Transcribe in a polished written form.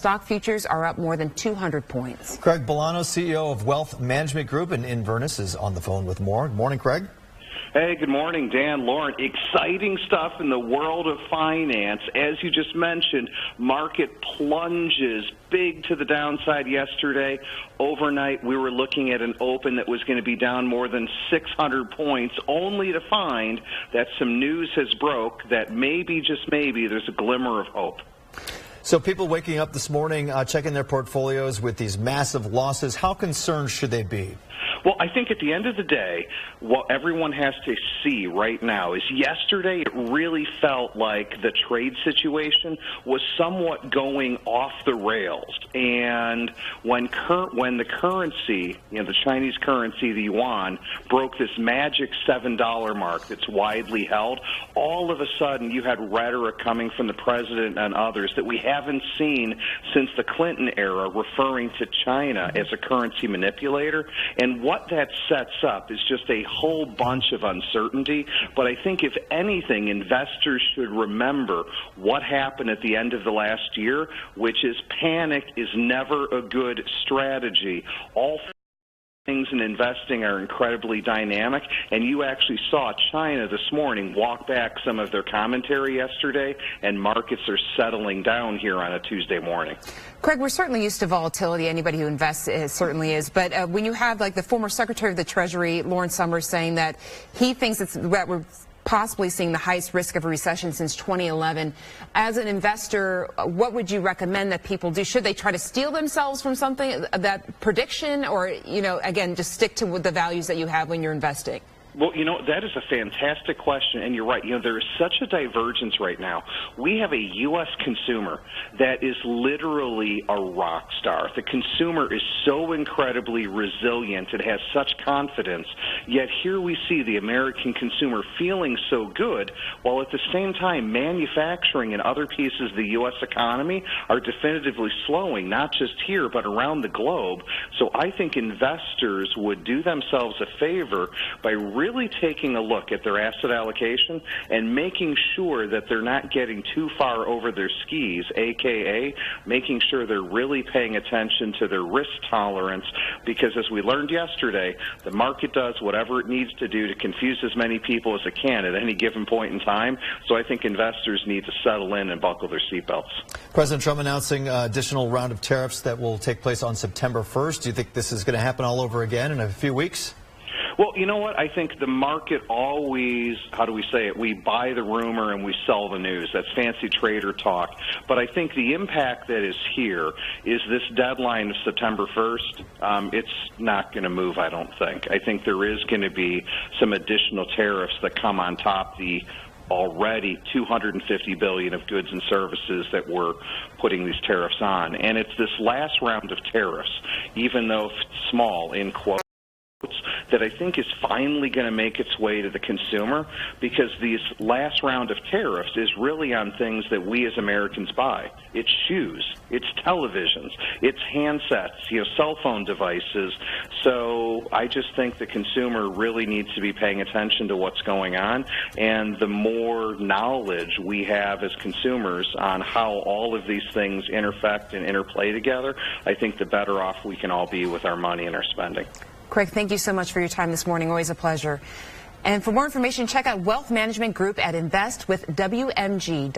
Stock futures are up more than 200 points. Craig Bolanos, CEO of Wealth Management Group in Inverness, is on the phone with more. Good morning, Craig. Hey, good morning, Dan, Lauren. Exciting stuff in the world of finance. As you just mentioned, market plunges big to the downside yesterday. Overnight, we were looking at an open that was going to be down more than 600 points, only to find that some news has broke that maybe, just maybe, there's a glimmer of hope. So people waking up this morning, checking their portfolios with these massive losses, how concerned should they be? Well, I think at the end of the day, what everyone has to see right now is yesterday it really felt like the trade situation was somewhat going off the rails. And when the currency, the Chinese currency, the yuan, broke this magic $7 mark that's widely held, all of a sudden you had rhetoric coming from the president and others that we haven't seen since the Clinton era, referring to China as a currency manipulator. And what that sets up is just a whole bunch of uncertainty. But I think if anything, investors should remember what happened at the end of the last year, which is panic is never a good strategy. All things in investing are incredibly dynamic, and you actually saw China this morning walk back some of their commentary yesterday, and markets are settling down here on a Tuesday morning. Craig, we're certainly used to volatility. Anybody who invests certainly is. But when you have like the former Secretary of the Treasury, Lawrence Summers, saying that he thinks that we're possibly seeing the highest risk of a recession since 2011. As an investor, what would you recommend that people do? Should they try to steal themselves from something, that prediction, or, again, just stick to the values that you have when you're investing? Well, that is a fantastic question, and you're right. There is such a divergence right now. We have a U.S. consumer that is literally a rock star. The consumer is so incredibly resilient. It has such confidence. Yet here we see the American consumer feeling so good, while at the same time manufacturing and other pieces of the U.S. economy are definitively slowing, not just here but around the globe. So I think investors would do themselves a favor by really taking a look at their asset allocation and making sure that they're not getting too far over their skis, aka making sure they're really paying attention to their risk tolerance, because as we learned yesterday, the market does whatever it needs to do to confuse as many people as it can at any given point in time. So I think investors need to settle in and buckle their seatbelts. President Trump announcing an additional round of tariffs that will take place on September 1st. Do you think this is going to happen all over again in a few weeks? Well, you know what? I think the market always, how do we say it? We buy the rumor and we sell the news. That's fancy trader talk. But I think the impact that is here is this deadline of September 1st. It's not going to move, I don't think. I think there is going to be some additional tariffs that come on top the already $250 billion of goods and services that we're putting these tariffs on. And it's this last round of tariffs, even though small, in quotes, that I think is finally going to make its way to the consumer, because these last round of tariffs is really on things that we as Americans buy. It's shoes, it's televisions, it's handsets, cell phone devices. So I just think the consumer really needs to be paying attention to what's going on, and the more knowledge we have as consumers on how all of these things intersect and interplay together, I think the better off we can all be with our money and our spending. Craig, thank you so much for your time this morning. Always a pleasure. And for more information, check out Wealth Management Group at Invest with WMG.